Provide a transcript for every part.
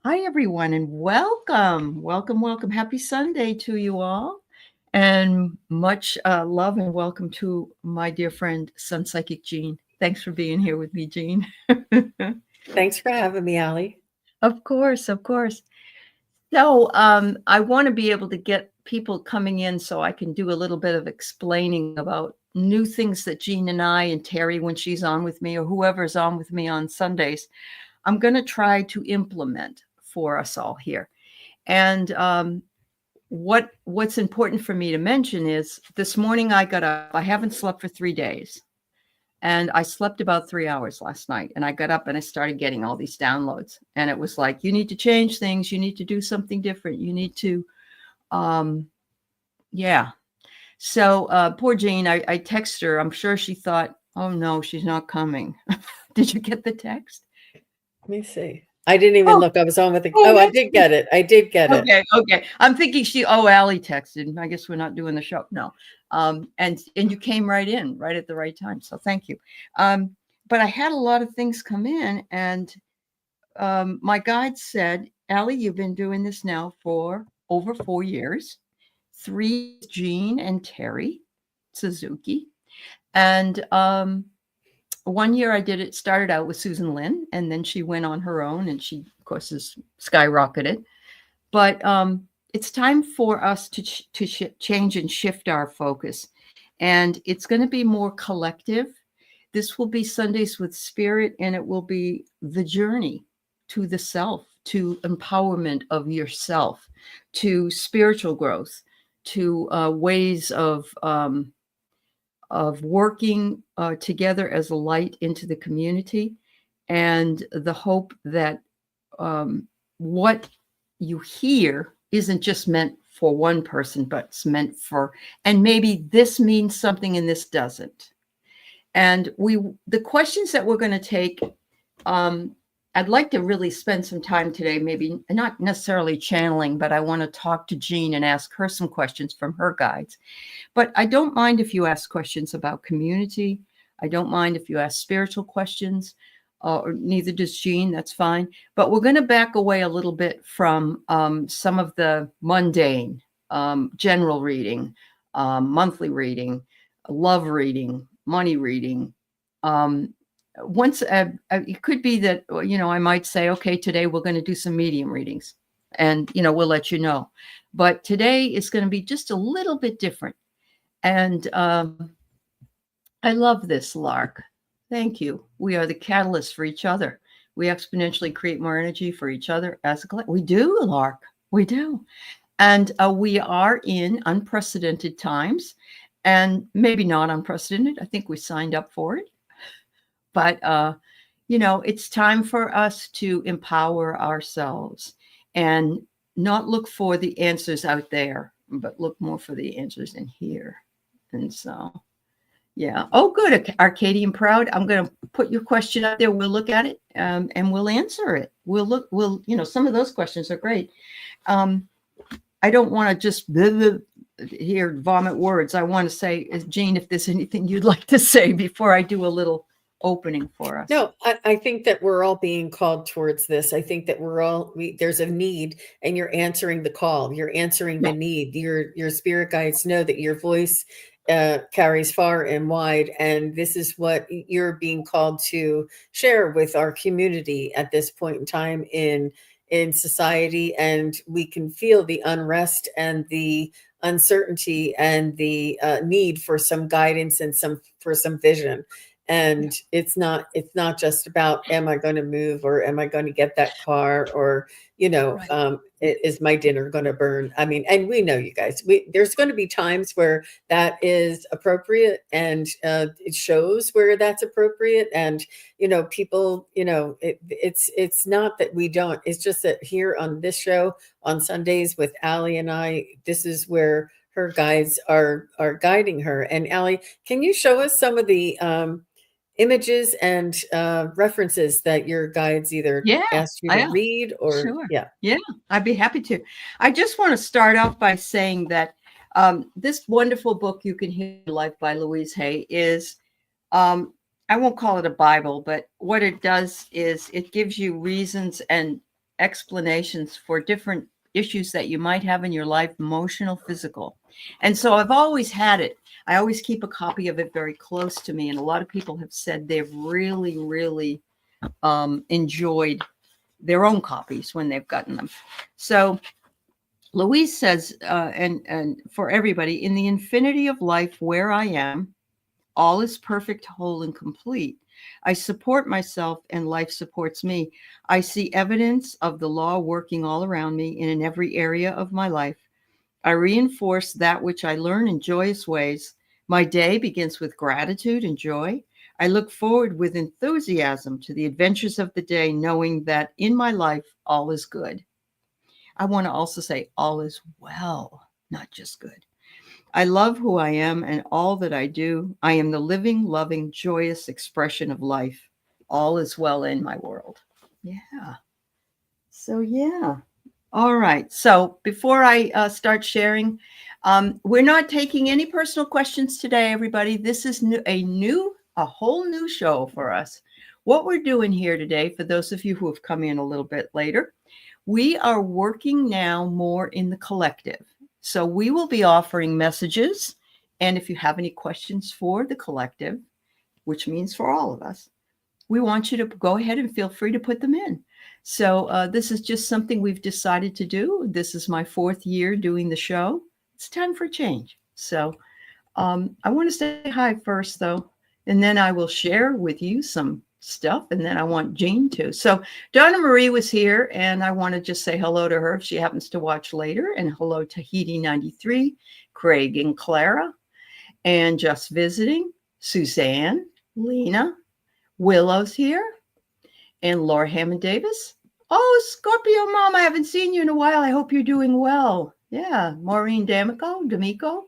Hi, everyone, and welcome. Welcome, welcome. Happy Sunday to you all. And much love and welcome to my dear friend, Sun Psychic Jean. Thanks for being here with me, Jean. Thanks for having me, Aley. Of course, of course. So I want to be able to get people coming in so I can do a little bit of explaining about new things that Jean and I and Terry, when she's on with me, or whoever's on with me on Sundays, I'm going to try to implement for us all here. And what's important for me to mention is this morning I got up. I haven't slept for 3 days, and I slept about 3 hours last night. And I got up and I started getting all these downloads. And it was like, you need to change things. You need to do something different. You need to, yeah. So poor Jean, I texted her. I'm sure she thought, oh no, she's not coming. Did you get the text? Let me see. I didn't even Oh, look. I was on with the. oh, Oh, I that's did get it. I did get it. okay, okay. I'm thinking Aley texted. I guess we're not doing the show. No. And you came right in, right at the right time. So thank you. But I had a lot of things come in, and my guide said, Aley, you've been doing this now for over 4 years. 3, Jean and Terry Suzuki. And 1 year I did it, started out with Susan Lynn, and then she went on her own, and she, of course, has skyrocketed. But it's time for us to change and shift our focus. And it's going to be more collective. This will be Sundays with Spirit, and it will be the journey to the self, to empowerment of yourself, to spiritual growth, to ways of working together as a light into the community, and the hope that what you hear isn't just meant for one person, but it's meant for, and maybe this means something and this doesn't. And the questions that we're going to take, I'd like to really spend some time today, maybe not necessarily channeling, but I want to talk to Jean and ask her some questions from her guides. But I don't mind if you ask questions about community. I don't mind if you ask spiritual questions, or neither does Jean. That's fine. But we're going to back away a little bit from some of the mundane, general reading, monthly reading, love reading, money reading. Once it could be that, I might say, okay, today we're going to do some medium readings, and we'll let you know. But today is going to be just a little bit different. And I love this, Lark. Thank you. We are the catalyst for each other. We exponentially create more energy for each other as a collective. We do, Lark. We do. And we are in unprecedented times, and maybe not unprecedented. I think we signed up for it. But, it's time for us to empower ourselves and not look for the answers out there, but look more for the answers in here. And so, yeah. Oh, good. Arcadian Proud. I'm going to put your question up there. We'll look at it and we'll answer it. Some of those questions are great. I don't want to just here vomit words. I want to say, Jean, if there's anything you'd like to say before I do a little opening for us. No, I think that we're all being called towards this. I think that there's a need, and you're answering the call. You're answering the need. Your spirit guides know that your voice carries far and wide, and this is what you're being called to share with our community at this point in time in society. And we can feel the unrest and the uncertainty and the need for some guidance and some vision. And it's not just about, am I going to move, or am I going to get that car, or is my dinner going to burn? I mean, and we know, you guys, there's going to be times where that is appropriate, and it shows where that's appropriate. And people, it's not that we don't, it's just that here on this show on Sundays with Aley and I, this is where her guides are guiding her. And Aley, can you show us some of the images and references that your guides either asked you to read, or sure. Yeah, I'd be happy to. I just want to start off by saying that this wonderful book, You Can Heal Life by Louise Hay, is I won't call it a Bible, but what it does is it gives you reasons and explanations for different issues that you might have in your life, emotional, physical. And so I've always had it. I always keep a copy of it very close to me. And a lot of people have said they've really, really enjoyed their own copies when they've gotten them. So Louise says, and for everybody, in the infinity of life where I am, all is perfect, whole, and complete. I support myself and life supports me. I see evidence of the law working all around me and in every area of my life. I reinforce that which I learn in joyous ways. My day begins with gratitude and joy. I look forward with enthusiasm to the adventures of the day, knowing that in my life, all is good. I want to also say all is well, not just good. I love who I am and all that I do. I am the living, loving, joyous expression of life. All is well in my world. Yeah. So, yeah. All right. So before I start sharing, we're not taking any personal questions today, everybody. This is a whole new show for us. What we're doing here today, for those of you who have come in a little bit later, we are working now more in the collective. So we will be offering messages. And if you have any questions for the collective, which means for all of us, we want you to go ahead and feel free to put them in. So this is just something we've decided to do. This is my 4th year doing the show. It's time for change. So I want to say hi first, though, and then I will share with you some stuff, and then I want Jean to. So Donna Marie was here, and I want to just say hello to her if she happens to watch later, and hello to Tahiti 93, Craig and Clara, and just visiting, Suzanne, Lena, Willow's here, and Laura Hammond Davis. Oh, Scorpio Mom, I haven't seen you in a while. I hope you're doing well. Yeah, Maureen D'Amico,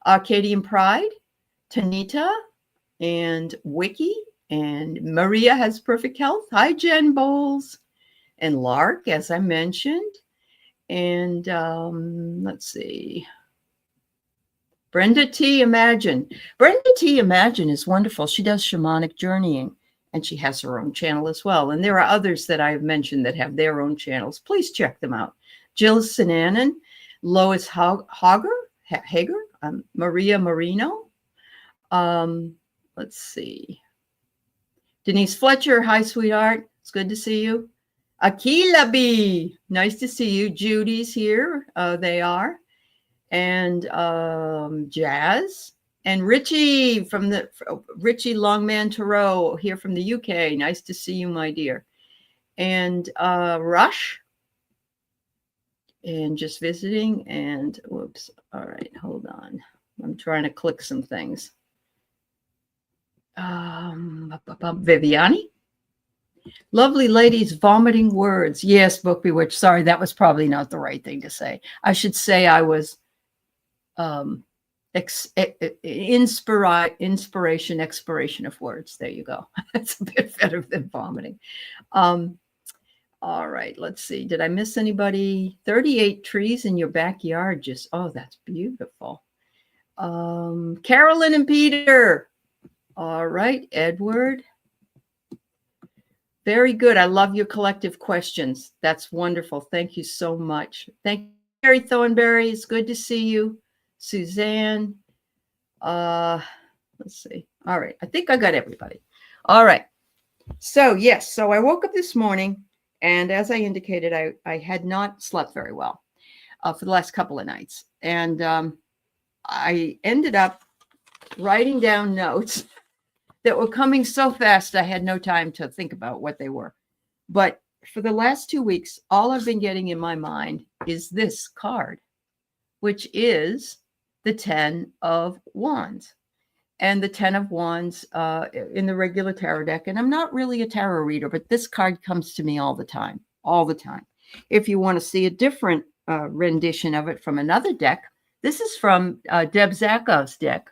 Arcadian Pride, Tanita, and Wiki, and Maria has perfect health. Hi, Jen Bowles, and Lark, as I mentioned. And let's see. Brenda T. Imagine. Brenda T. Imagine is wonderful. She does shamanic journeying, and she has her own channel as well. And there are others that I've mentioned that have their own channels. Please check them out. Jill Sinanan, Lois Hager, Maria Marino. Let's see. Denise Fletcher, hi, sweetheart. It's good to see you. Akila B, nice to see you. Judy's here. They are. And Jazz. And Richie Richie Longman Tarot here from the UK. Nice to see you, my dear. And Rush. And just visiting. And whoops. All right, hold on. I'm trying to click some things. Viviani. Lovely ladies vomiting words. Yes, Book Bewitched. Sorry, that was probably not the right thing to say. I should say I was inspiration, expiration of words. There you go. That's a bit better than vomiting. All right, let's see. Did I miss anybody? 38 trees in your backyard. Just, oh, that's beautiful. Carolyn and Peter. All right, Edward. Very good. I love your collective questions. That's wonderful. Thank you so much. Thank you, Mary Thornberry. It's good to see you. Suzanne. Let's see. All right. I think I got everybody. All right. So, yes. So I woke up this morning, and as I indicated, I had not slept very well for the last couple of nights. And I ended up writing down notes that were coming so fast, I had no time to think about what they were. But for the last 2 weeks, all I've been getting in my mind is this card, which is the 10 of Wands. And the 10 of Wands in the regular tarot deck. And I'm not really a tarot reader, but this card comes to me all the time. If you want to see a different rendition of it from another deck, this is from Deb Zakov's deck.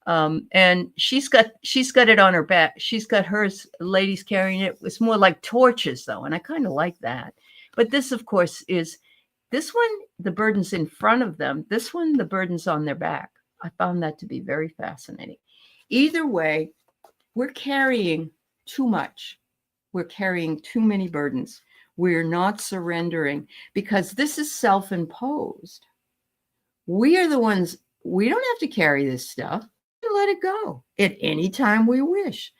And she's got it on her back. She's got hers, ladies carrying it. It's more like torches though. And I kind of like that. But this, of course, is this one, the burden's in front of them. This one, the burden's on their back. I found that to be very fascinating. Either way, we're carrying too much. We're carrying too many burdens. We're not surrendering because this is self-imposed. We are the ones, we don't have to carry this stuff. We let it go at any time we wish.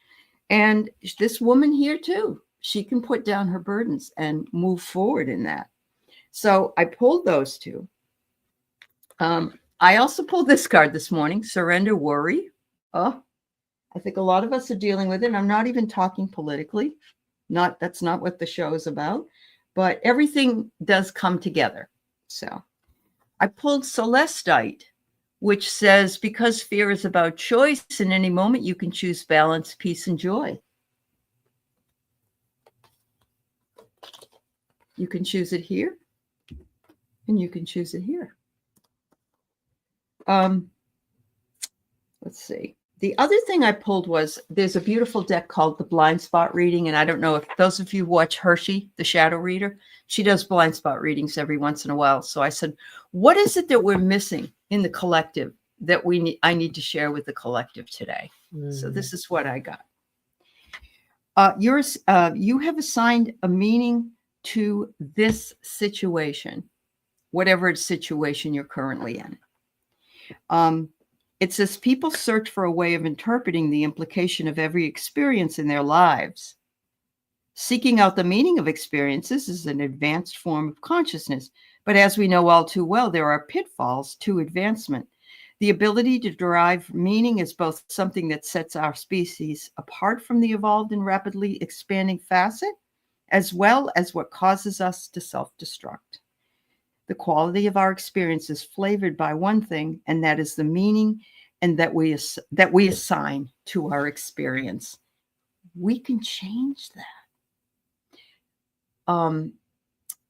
And this woman here too, she can put down her burdens and move forward in that. So I pulled those two. I also pulled this card this morning, Surrender Worry. Oh, I think a lot of us are dealing with it. And I'm not even talking politically. That's not what the show is about. But everything does come together. So I pulled Celestite, which says, because fear is about choice, in any moment you can choose balance, peace, and joy. You can choose it here, and you can choose it here. Let's see. The other thing I pulled was, there's a beautiful deck called the Blind Spot Reading. And I don't know if those of you who watch Hershey, the shadow reader, she does blind spot readings every once in a while. So I said, what is it that we're missing in the collective that I need to share with the collective today? So this is what I got. You have assigned a meaning to this situation, whatever situation you're currently in. It says people search for a way of interpreting the implication of every experience in their lives. Seeking out the meaning of experiences is an advanced form of consciousness, but as we know all too well, there are pitfalls to advancement. The ability to derive meaning is both something that sets our species apart from the evolved and rapidly expanding facet, as well as what causes us to self-destruct. The quality of our experience is flavored by one thing, and that is the meaning and that we assign to our experience. We can change that.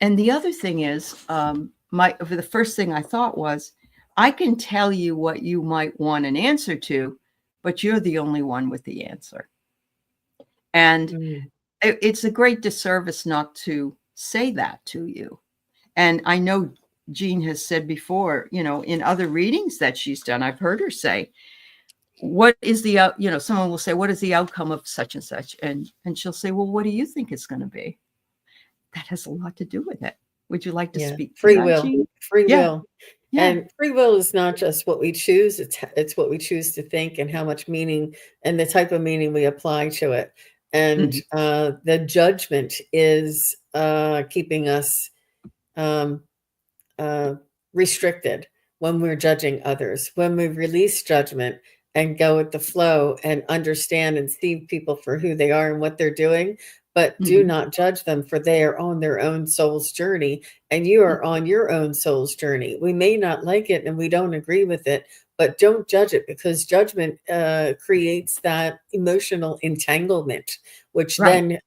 And the other thing is, the first thing I thought was, I can tell you what you might want an answer to, but you're the only one with the answer. And it's a great disservice not to say that to you. And I know Jean has said before, in other readings that she's done, I've heard her say, what is the, someone will say, what is the outcome of such and such? And she'll say, well, what do you think it's going to be? That has a lot to do with it. Would you like to speak to free that, will? Jean? Free will. Yeah. And free will is not just what we choose, it's what we choose to think and how much meaning and the type of meaning we apply to it. And the judgment is keeping us restricted when we're judging others. When we release judgment and go with the flow and understand and see people for who they are and what they're doing, but do not judge them, for they are on their own soul's journey and you are on your own soul's journey. We may not like it and we don't agree with it, but don't judge it, because judgment creates that emotional entanglement, which then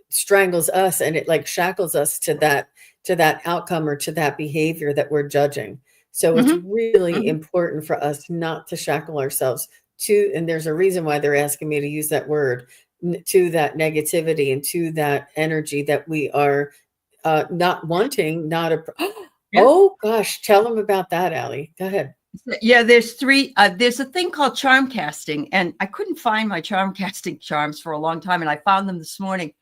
strangles us, and it like shackles us to that outcome or to that behavior that we're judging. So it's really important for us not to shackle ourselves to, and there's a reason why they're asking me to use that word, to that negativity and to that energy that we are not wanting, Oh gosh, tell them about that, Aley. Go ahead. Yeah, there's a thing called charm casting, and I couldn't find my charm casting charms for a long time, and I found them this morning.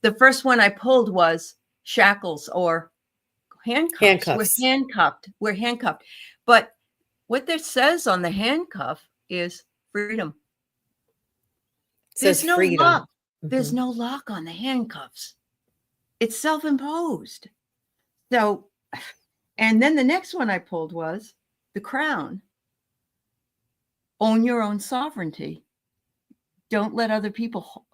The first one I pulled was shackles or handcuffs. We're handcuffed. But what that says on the handcuff is freedom. There's no lock. There's no lock on the handcuffs. It's self-imposed. So, and then the next one I pulled was the crown. Own your own sovereignty. Don't let other people,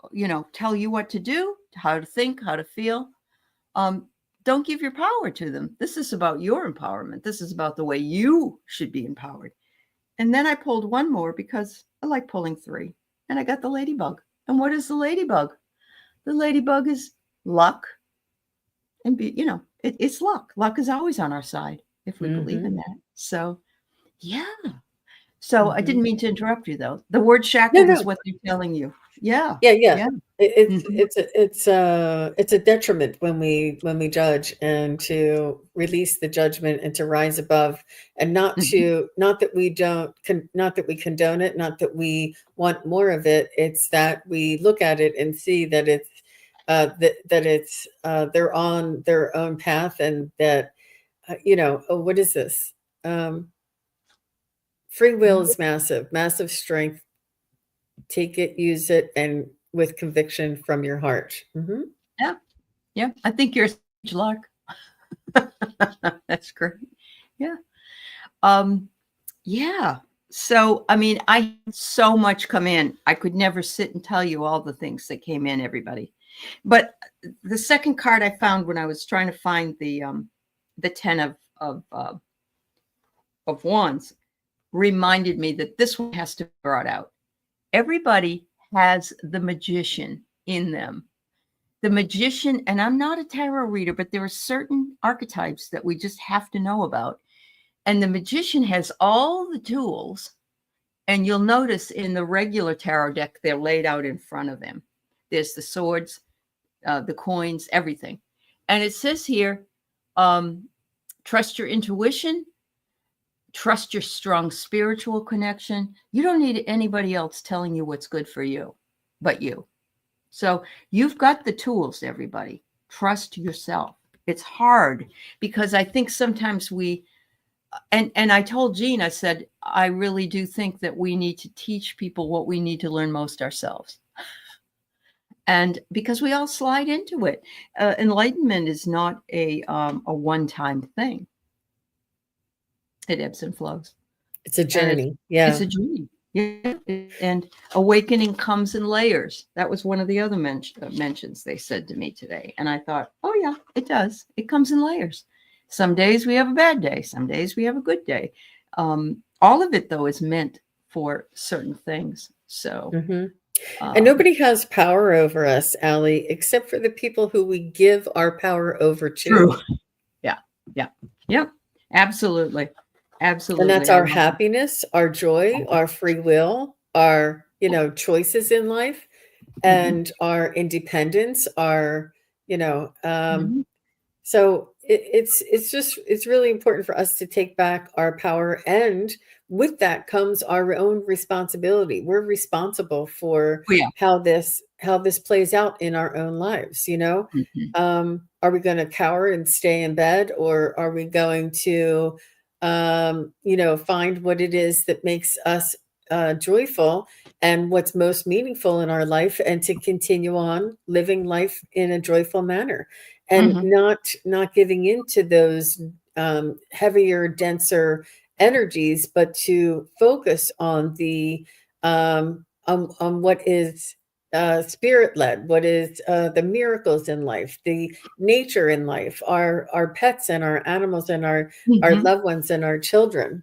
tell you what to do, how to think, how to feel. Don't give your power to them. This is about your empowerment. This is about the way you should be empowered. And then I pulled one more because I like pulling three. And I got the ladybug. And what is the ladybug? The ladybug is luck. And, it's luck. Luck is always on our side if we believe in that. So, yeah. So I didn't mean to interrupt you, though. The word shackled is what they're telling you. Yeah. It's a detriment when we judge, and to release the judgment and to rise above, and not that we condone it, not that we want more of it. It's that we look at it and see that that it's they're on their own path, and that oh, what is this? Free will is massive, massive strength. Take it, use it, and with conviction from your heart. Yeah. Yeah. I think you're a luck. That's great. Yeah. Yeah. So, I mean, I had so much come in. I could never sit and tell you all the things that came in, everybody. But the second card I found when I was trying to find the 10 of wands reminded me that this one has to be brought out. Everybody has the magician in them. The magician, and I'm not a tarot reader, but there are certain archetypes that we just have to know about. And the magician has all the tools. And you'll notice in the regular tarot deck, they're laid out in front of him. There's the swords, the coins, everything. And it says here, trust your intuition, trust your strong spiritual connection. You don't need anybody else telling you what's good for you, but you. So you've got the tools, everybody. Trust yourself. It's hard because I think sometimes we, and I told Jean, I said, I really do think that we need to teach people what we need to learn most ourselves. And because we all slide into it. Enlightenment is not a one-time thing. It ebbs and flows. It's a journey. It's a journey. Yeah. And awakening comes in layers. That was one of the other mentions they said to me today. And I thought, oh yeah, it does. It comes in layers. Some days we have a bad day. Some days we have a good day. All of it, though, is meant for certain things. So, and nobody has power over us, Aley, except for the people who we give our power over to. True. Yeah. Absolutely. And that's our happiness, our joy, our free will, our choices in life, and our independence, our so it's really important for us to take back our power, and with that comes our own responsibility. We're responsible for how this plays out in our own lives. Are we going to cower and stay in bed, or are we going to find what it is that makes us joyful and what's most meaningful in our life, and to continue on living life in a joyful manner, and not giving into those heavier, denser energies, but to focus on the on what is spirit-led, what is the miracles in life, the nature in life, our pets and our animals and our loved ones and our children.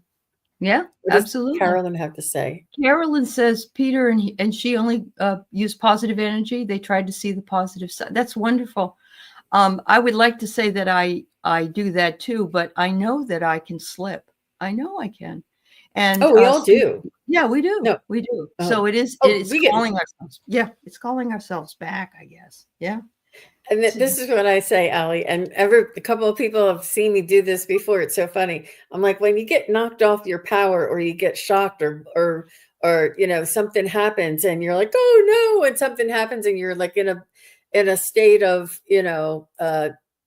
Yeah, what does absolutely. Carolyn have to say? Carolyn says Peter and she only use positive energy. They tried to see the positive side. That's wonderful. I would like to say that I do that too, but I know that I can slip. I know I can. And we all do. Yeah, we do. No. We do. So it is calling ourselves. Yeah, it's calling ourselves back, I guess. Yeah. And this is what I say, Aley, and a couple of people have seen me do this before. It's so funny. I'm like, when you get knocked off your power, or you get shocked, or something happens, and you're like, oh no, and something happens, and you're like in a state of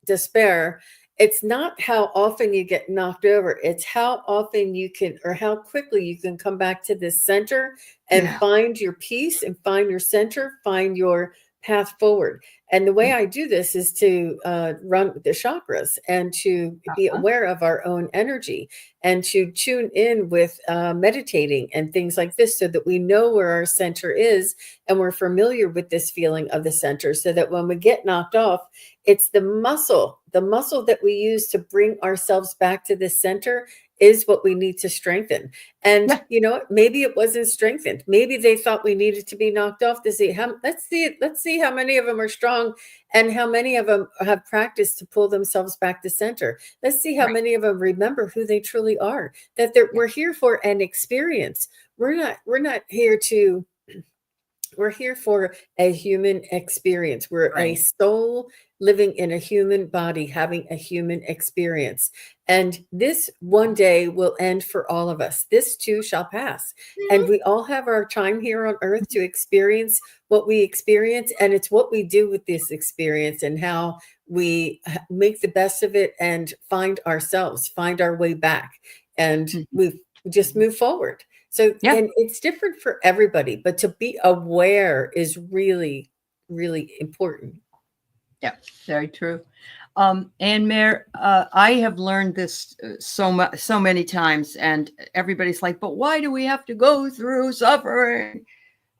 despair. It's not how often you get knocked over. It's how often you can, or how quickly you can come back to this center and find your peace, and find your center, find your path forward. And the way I do this is to run the chakras, and to be aware of our own energy, and to tune in with meditating and things like this, so that we know where our center is, and we're familiar with this feeling of the center, so that when we get knocked off, it's the muscle that we use to bring ourselves back to the center is what we need to strengthen. And you know what? Maybe it wasn't strengthened. Maybe they thought we needed to be knocked off to see how. Let's see how many of them are strong, and how many of them have practiced to pull themselves back to center. Let's see how many of them remember who they truly are. That we're here for an experience. We're not here to. We're here for a human experience. We're a soul living in a human body, having a human experience. And this one day will end for all of us. This too shall pass. And we all have our time here on earth to experience what we experience. And it's what we do with this experience and how we make the best of it and find ourselves, find our way back. And we just move forward. So, Yeah. and it's different for everybody, but to be aware is really, really important. Yeah, very true. And Mayor, I have learned this so many times, and everybody's like, "But why do we have to go through suffering?"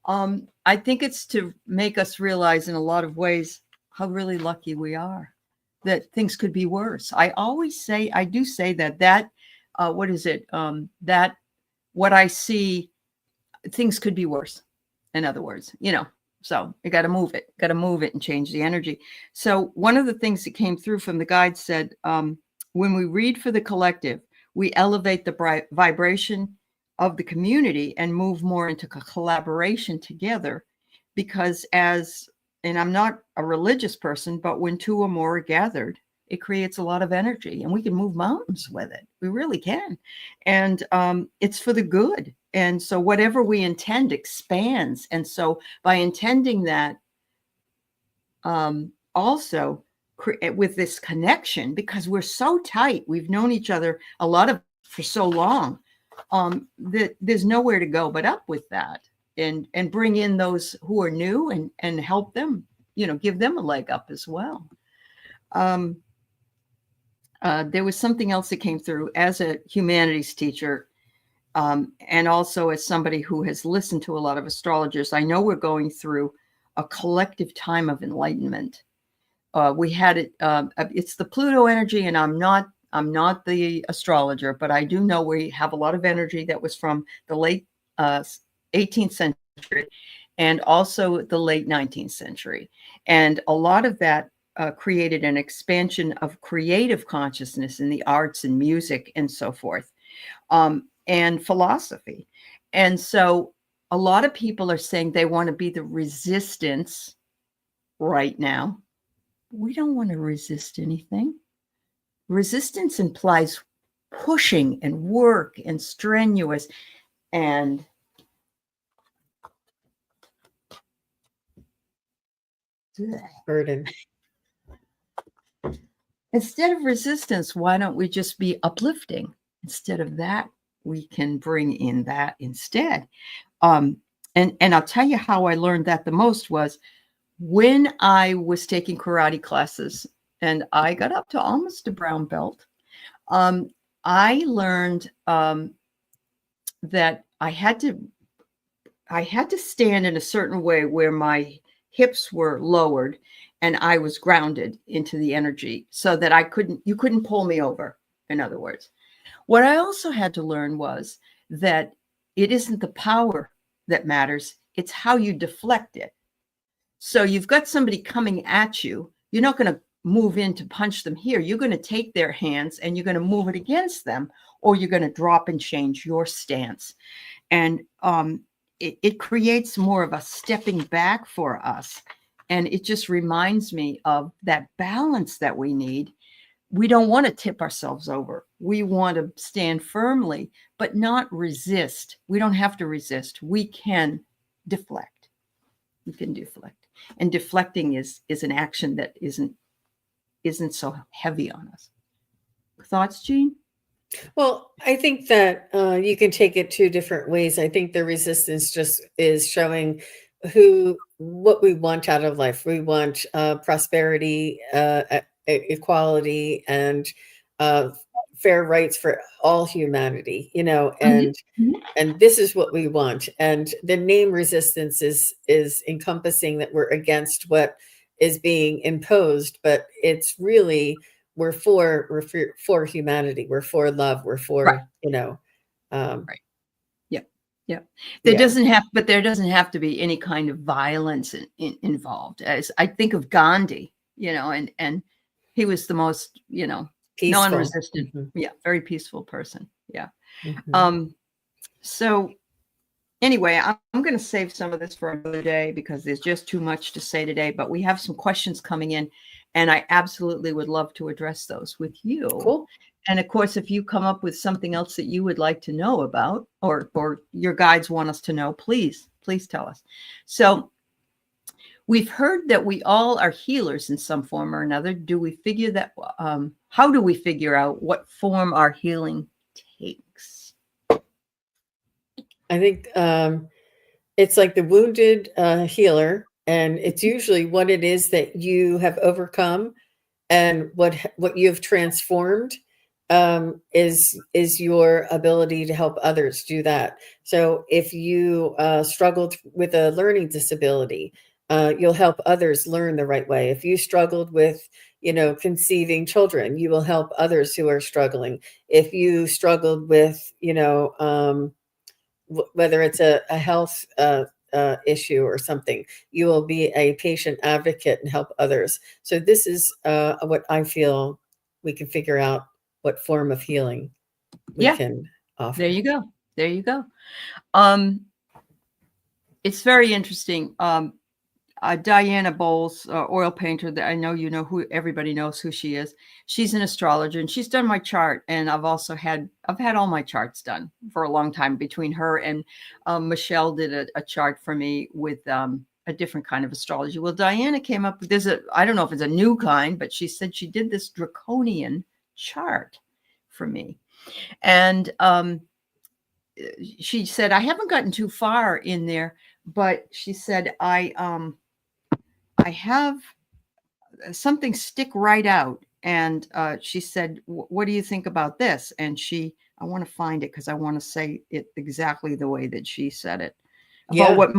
I think it's to make us realize, in a lot of ways, how really lucky we are. That things could be worse. I do say that what is it? That what I see, things could be worse. In other words, so you got to move it and change the energy. So one of the things that came through from the guide said, when we read for the collective, we elevate the vibration of the community and move more into collaboration together, because and I'm not a religious person, but when two or more are gathered, it creates a lot of energy, and we can move mountains with it. We really can. And it's for the good. And so whatever we intend expands. And so by intending that, also with this connection, because we're so tight, we've known each other for so long, that there's nowhere to go but up with that, and bring in those who are new and help them, give them a leg up as well. There was something else that came through as a humanities teacher. And also as somebody who has listened to a lot of astrologers, I know we're going through a collective time of enlightenment. We had it, it's the Pluto energy, and I'm not the astrologer, but I do know we have a lot of energy that was from the late 18th century and also the late 19th century. And a lot of that created an expansion of creative consciousness in the arts and music and so forth. And philosophy. And so a lot of people are saying they want to be the resistance right now. We don't want to resist anything. Resistance implies pushing and work and strenuous and Burden. Instead of resistance, why don't we just be uplifting? Instead of that, we can bring in that instead. And I'll tell you how I learned that the most was when I was taking karate classes, and I got up to almost a brown belt. I learned that I had to stand in a certain way where my hips were lowered and I was grounded into the energy, so that you couldn't pull me over, in other words. What I also had to learn was that it isn't the power that matters, it's how you deflect it. So you've got somebody coming at you, you're not going to move in to punch them here. You're going to take their hands and you're going to move it against them, or you're going to drop and change your stance. And it creates more of a stepping back for us. And it just reminds me of that balance that we need. We don't want to tip ourselves over. We want to stand firmly, but not resist. We don't have to resist. We can deflect. We can deflect. And deflecting is an action that isn't so heavy on us. Thoughts, Jean? Well, I think that you can take it two different ways. I think the resistance just is showing what we want out of life. We want prosperity, equality, and fair rights for all humanity, and this is what we want. And the name resistance is encompassing that we're against what is being imposed, but it's really we're for humanity. We're for love. We're for right. Right. Yeah. There doesn't have to be any kind of violence involved. As I think of Gandhi, and he was the most, peaceful. Non-resistant, very peaceful person. Yeah. So anyway, I'm going to save some of this for another day because there's just too much to say today. But we have some questions coming in, and I absolutely would love to address those with you. Cool. And of course, if you come up with something else that you would like to know about, or your guides want us to know, please tell us. So we've heard that we all are healers in some form or another. Do we figure that? How do we figure out what form our healing takes? I think it's like the wounded healer, and it's usually what it is that you have overcome and what you have transformed is your ability to help others do that. So if you struggled with a learning disability, you'll help others learn the right way. If you struggled with, conceiving children, you will help others who are struggling. If you struggled with, whether it's a health issue or something, you will be a patient advocate and help others. So this is what I feel we can figure out what form of healing we can offer. There you go. It's very interesting. Diana Bowles, oil painter, that I know who everybody knows who she is. She's an astrologer, and she's done my chart. And I've had all my charts done for a long time. Between her and Michelle did a chart for me with a different kind of astrology. Well, Diana came up with this. I don't know if it's a new kind, but she said she did this draconian chart for me. And she said, I haven't gotten too far in there, but she said, I have something stick right out. And she said, what do you think about this? And I want to find it because I want to say it exactly the way that she said it. About what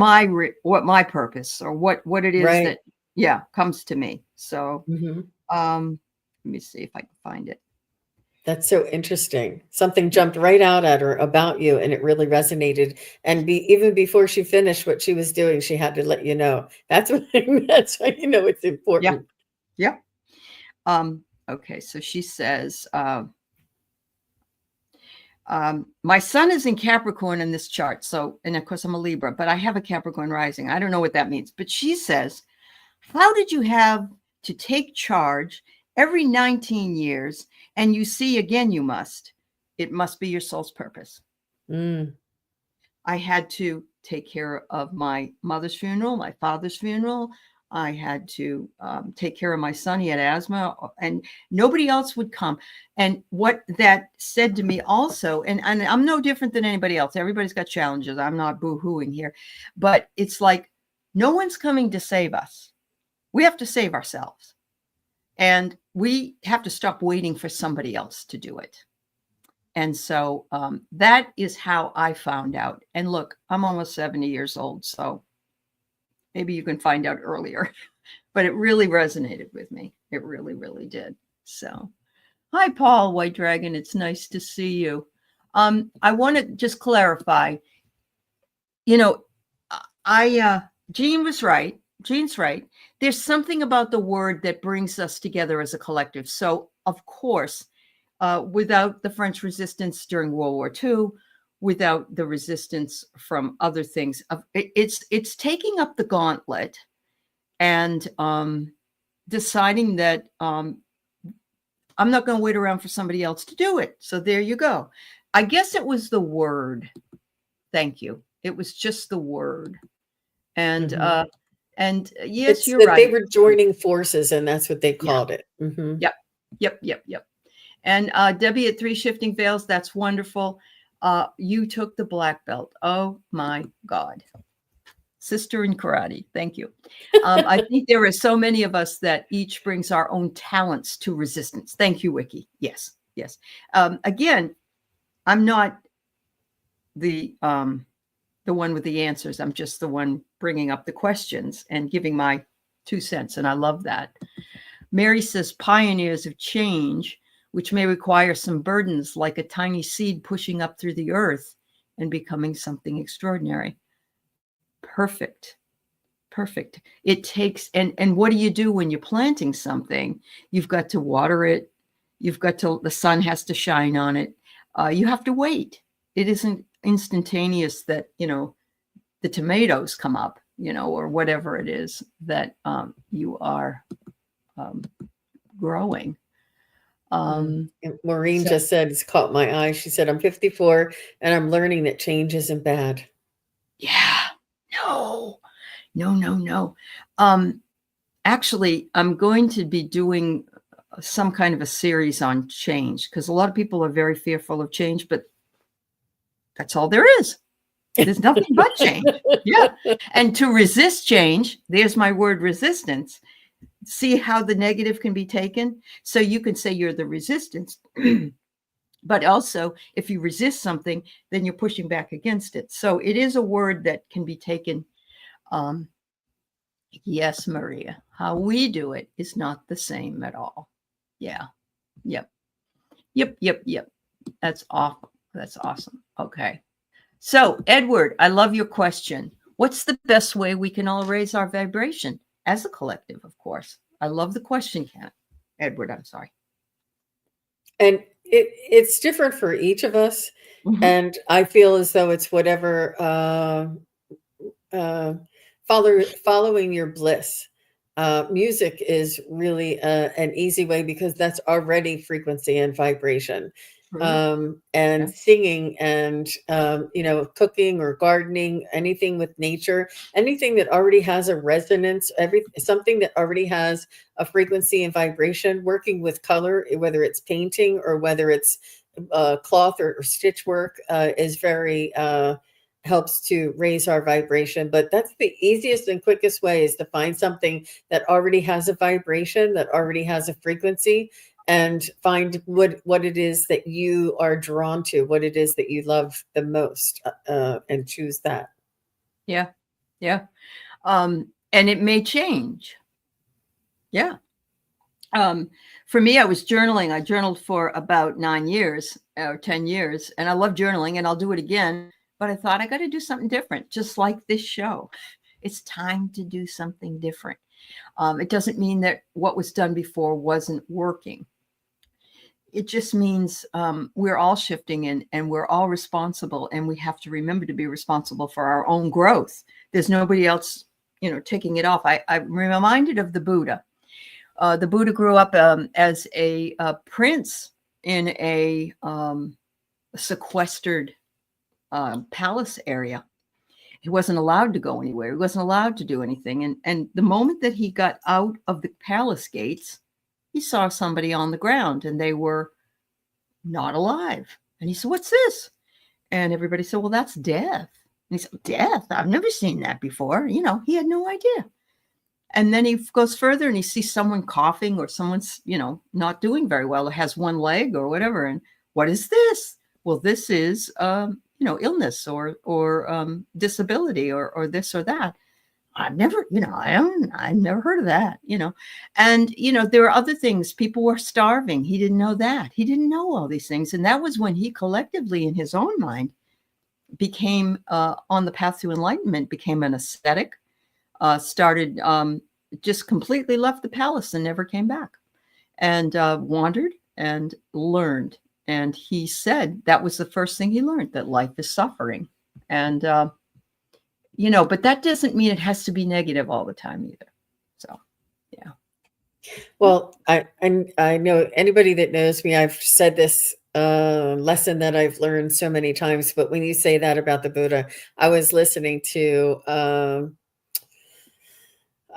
my purpose or what it is that comes to me. So let me see if I can find it. That's so interesting. Something jumped right out at her about you, and it really resonated. And even before she finished what she was doing, she had to let you know. That's why it's important. Yeah. Okay, so she says, my sun is in Capricorn in this chart. So, and of course I'm a Libra, but I have a Capricorn rising. I don't know what that means. But she says, how did you have to take charge every 19 years? And you see, again, it must be your soul's purpose. I had to take care of my mother's funeral, my father's funeral. I had to take care of my son. He had asthma, and nobody else would come. And what that said to me also, and I'm no different than anybody else. Everybody's got challenges. I'm not boo-hooing here. But it's like, no one's coming to save us. We have to save ourselves. And we have to stop waiting for somebody else to do it. And so that is how I found out. And look, I'm almost 70 years old, so maybe you can find out earlier. But it really resonated with me. It really, really did. So, hi, Paul, White Dragon. It's nice to see you. I want to just clarify. Jean was right. Jean's right. There's something about the word that brings us together as a collective. So, of course, without the French resistance during World War II, without the resistance from other things, it's taking up the gauntlet and deciding that I'm not going to wait around for somebody else to do it. So there you go. I guess it was the word. Thank you. It was just the word. And yes, you're right. They were joining forces, and that's what they called it. Mm-hmm. Yep. And Debbie at 3 Shifting Veils, that's wonderful. You took the black belt. Oh my God. Sister in karate. Thank you. I think there are so many of us that each brings our own talents to resistance. Thank you, Wiki. Yes. Again, I'm not the one with the answers. I'm just the one bringing up the questions and giving my 2 cents. And I love that. Mary says, pioneers of change, which may require some burdens, like a tiny seed pushing up through the earth and becoming something extraordinary. Perfect. It takes, and what do you do when you're planting something? You've got to water it. The sun has to shine on it. You have to wait. It isn't instantaneous that, the tomatoes come up, or whatever it is that you are growing. Maureen just said, it's caught my eye. She said, I'm 54 and I'm learning that change isn't bad. Yeah. No. Actually, I'm going to be doing some kind of a series on change, because a lot of people are very fearful of change, but that's all there is. There's nothing but change. Yeah. And to resist change, there's my word, resistance. See how the negative can be taken? So you can say you're the resistance, but also if you resist something, then you're pushing back against it. So it is a word that can be taken. Yes, Maria, how we do it is not the same at all. Yeah. Yep. That's awful. That's awesome. Okay. So, Edward, I love your question. What's the best way we can all raise our vibration as a collective, of course? I love the question, Edward. I'm sorry. And it's different for each of us. Mm-hmm. And I feel as though it's whatever, following your bliss. Music is really an easy way, because that's already frequency and vibration. And yes. Singing and, cooking or gardening, anything with nature, anything that already has a resonance, something that already has a frequency and vibration, working with color, whether it's painting or whether it's cloth or stitch work, is very, helps to raise our vibration. But that's the easiest and quickest way, is to find something that already has a vibration, that already has a frequency, and find what it is that you are drawn to, what it is that you love the most, and choose that. Yeah. And it may change. Yeah. For me, I was journaling. I journaled for about 9 years or 10 years, and I love journaling, and I'll do it again. But I thought I got to do something different, just like this show. It's time to do something different. It doesn't mean that what was done before wasn't working. It just means we're all shifting and we're all responsible, and we have to remember to be responsible for our own growth. There's nobody else, taking it off. I'm reminded of the Buddha. The Buddha grew up as a prince in a sequestered palace area. He wasn't allowed to go anywhere. He wasn't allowed to do anything. And the moment that he got out of the palace gates, he saw somebody on the ground, and they were not alive. And he said, "What's this?" And everybody said, "Well, that's death." And he said, "Death? I've never seen that before." He had no idea. And then he goes further and he sees someone coughing, or someone's, not doing very well, or has one leg or whatever. And what is this? Well, this is, illness or disability or this or that. I've never, I've never heard of that, and, there are other things. People were starving. He didn't know that. He didn't know all these things. And that was when he collectively, in his own mind, became on the path to enlightenment, became an ascetic, started, just completely left the palace and never came back, and wandered and learned. And he said that was the first thing he learned, that life is suffering. And, but that doesn't mean it has to be negative all the time either. So, yeah. Well, I know anybody that knows me, I've said this lesson that I've learned so many times, but when you say that about the Buddha, I was listening to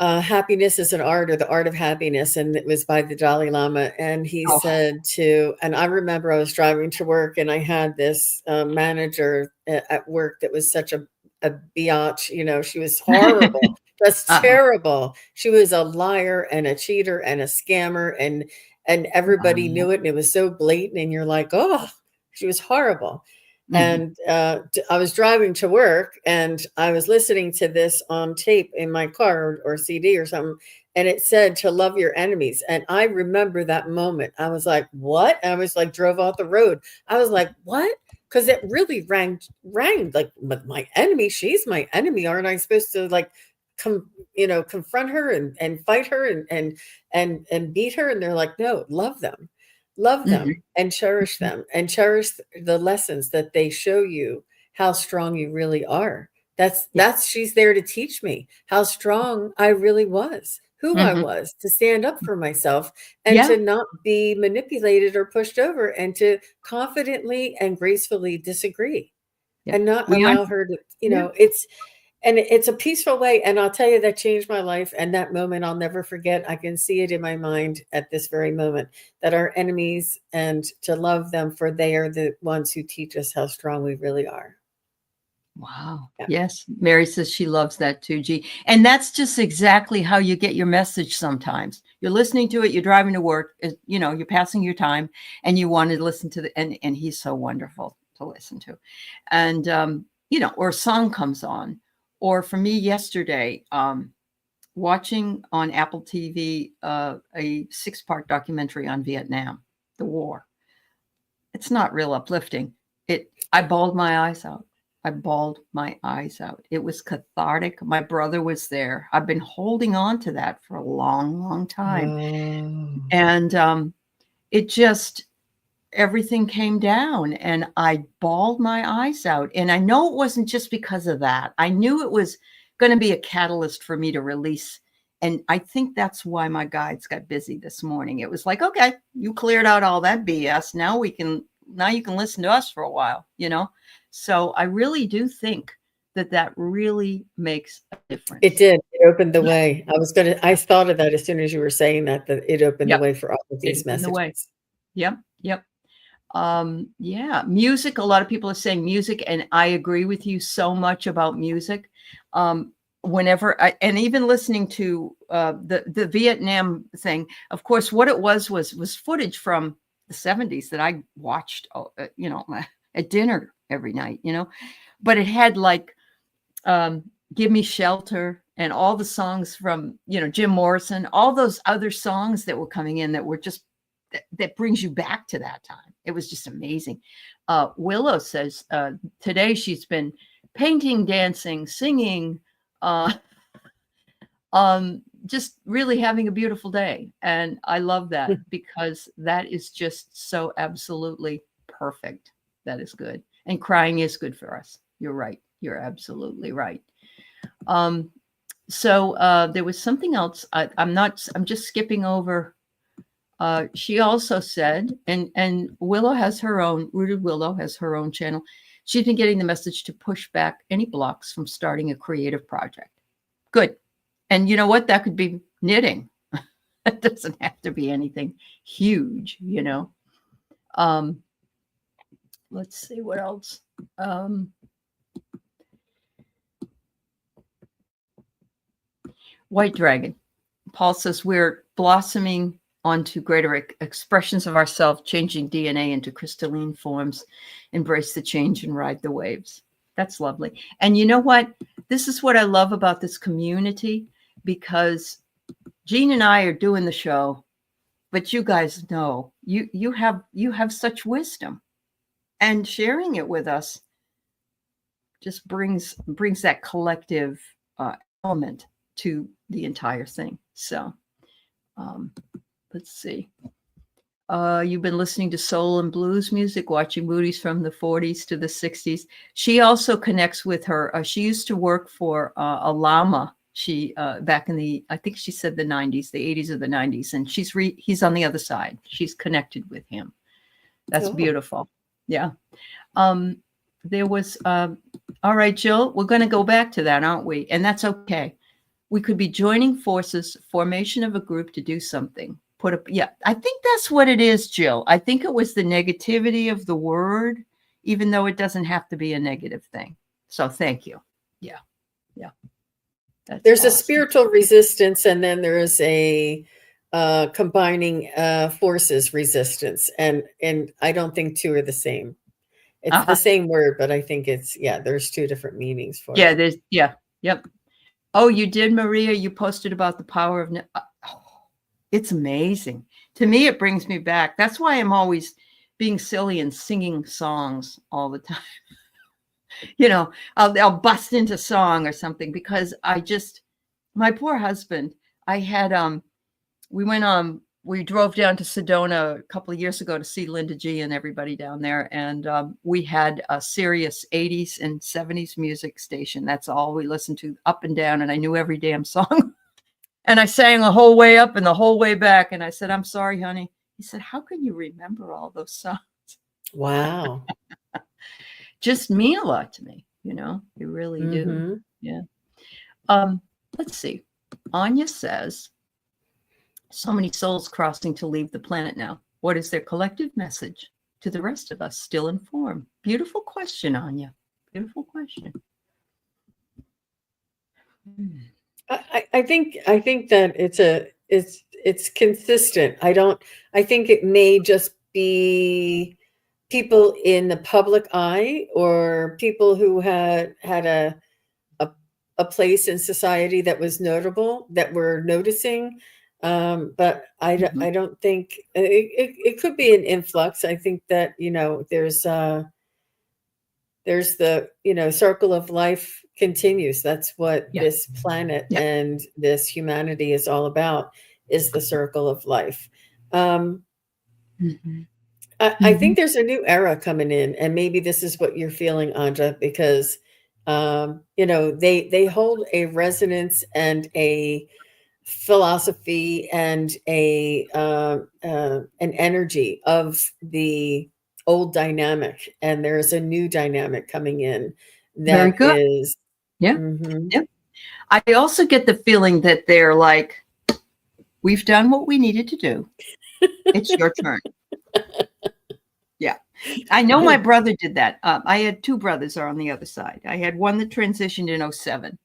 Happiness is an Art, or The Art of Happiness, and it was by the Dalai Lama. And he said and I remember I was driving to work, and I had this manager at work that was such a biatch. She was horrible, just terrible. She was a liar and a cheater and a scammer, and everybody knew it, and it was so blatant, and you're like, oh, she was horrible. And I was driving to work, and I was listening to this on tape in my car, or CD or something. And it said to love your enemies. And I remember that moment. I was like, what? And I was like, drove off the road. I was like, what? Because it really rang like, but my enemy, she's my enemy. Aren't I supposed to confront her and fight her and beat her? And they're like, no, love them. Love them and cherish them, and cherish the lessons that they show you how strong you really are, She's there to teach me how strong I really was, who I Hmm. was, to stand up for myself and Yeah. to not be manipulated or pushed over, and to confidently and gracefully disagree Yeah. and not We aren't. allow her to, Yeah. it's a peaceful way. And I'll tell you, that changed my life. And that moment I'll never forget. I can see it in my mind at this very moment, that our enemies, and to love them, for they are the ones who teach us how strong we really are. Wow. Yeah. Yes. Mary says she loves that too, G. And that's just exactly how you get your message sometimes. You're listening to it, you're driving to work, you know, you're passing your time, and you want to listen to and he's so wonderful to listen to. And you know, or a song comes on. Or for me yesterday, watching on Apple TV a 6-part documentary on Vietnam, the war. It's not real uplifting. I bawled my eyes out. I bawled my eyes out. It was cathartic. My brother was there. I've been holding on to that for a long, long time. Oh. And it just, everything came down and I bawled my eyes out. And I know it wasn't just because of that. I knew it was going to be a catalyst for me to release. And I think that's why my guides got busy this morning. It was like, okay, you cleared out all that BS. Now you can listen to us for a while, you know? So I really do think that really makes a difference. It did. It opened the way. I thought of that as soon as you were saying that it opened the Yep. way for all of these In the way. messages. Yep. Yep. Yeah, music. A lot of people are saying music, and I agree with you so much about music. Whenever and even listening to the Vietnam thing, of course, what it was footage from the 70s that I watched, you know, at dinner every night, you know, but it had like Give Me Shelter and all the songs from, you know, Jim Morrison, all those other songs that were coming in that were just that brings you back to that time. It was just amazing. Willow says today she's been painting, dancing, singing, just really having a beautiful day. And I love that because that is just so absolutely perfect. That is good. And crying is good for us. You're right. You're absolutely right. So there was something else. I'm just skipping over. She also said, and Willow has her own, Rooted Willow has her own channel. She's been getting the message to push back any blocks from starting a creative project. Good. And you know what? That could be knitting. It doesn't have to be anything huge, you know. Let's see what else. White Dragon. Paul says we're blossoming onto greater expressions of ourselves, changing DNA into crystalline forms, embrace the change and ride the waves. That's lovely. And you know what? This is what I love about this community, because Jean and I are doing the show, but you guys know you have such wisdom, and sharing it with us just brings that collective element to the entire thing. So let's see. You've been listening to soul and blues music, watching movies from the 40s to the 60s. She also connects with her. She used to work for a llama. She back in the, I think she said the 90s, the 80s or the 90s, and he's on the other side. She's connected with him. That's beautiful. Yeah. There was, all right, Jill, we're going to go back to that, aren't we? And that's okay. We could be joining forces, formation of a group to do something. Yeah, I think that's what it is, Jill. I think it was the negativity of the word, even though it doesn't have to be a negative thing. So thank you. Yeah. Yeah. There's awesome. A spiritual resistance, and then there is a combining forces resistance. And I don't think two are the same. It's the same word, but I think there's two different meanings for it. Yep. Oh, you did, Maria. You posted about the power of, it's amazing. To me, it brings me back. That's why I'm always being silly and singing songs all the time. You know, I'll bust into song or something, because my poor husband, I had, we went on we drove down to Sedona a couple of years ago to see Linda G and everybody down there. And we had a serious 80s and 70s music station. That's all we listened to up and down. And I knew every damn song. And I sang the whole way up and the whole way back. And I said, I'm sorry, honey. He said, how can you remember all those songs? Wow. Just mean a lot to me. You know, you really do. Yeah. Let's see. Anya says, so many souls crossing to leave the planet now. What is their collective message to the rest of us still in form? Beautiful question, Anya. Beautiful question. I think that it's consistent. I think it may just be people in the public eye or people who had a place in society that was notable, that we're noticing. But I don't think it could be an influx. I think that, you know, there's the, you know, circle of life continues. That's what this planet and this humanity is all about, is the circle of life. I think there's a new era coming in, and maybe this is what you're feeling, Anja, because you know, they hold a resonance and a philosophy and an energy of the old dynamic, and there's a new dynamic coming in that is I also get the feeling that they're like, we've done what we needed to do. It's your turn. Yeah. I know my brother did that. I had two brothers are on the other side. I had one that transitioned in 07,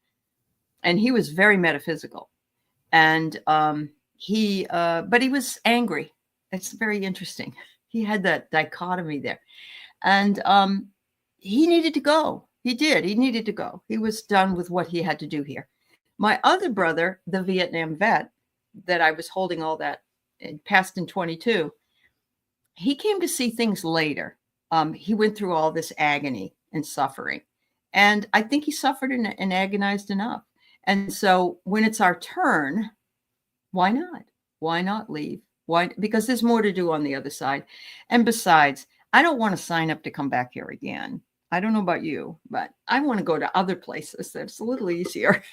and he was very metaphysical. And but he was angry. It's very interesting. He had that dichotomy there. And he needed to go. He did. He needed to go. He was done with what he had to do here. My other brother, the Vietnam vet that I was holding all that, passed in 22. He came to see things later. He went through all this agony and suffering. And I think he suffered and agonized enough. And so when it's our turn, why not? Why not leave? Why? Because there's more to do on the other side. And besides, I don't want to sign up to come back here again. I don't know about you, but I want to go to other places. That's a little easier.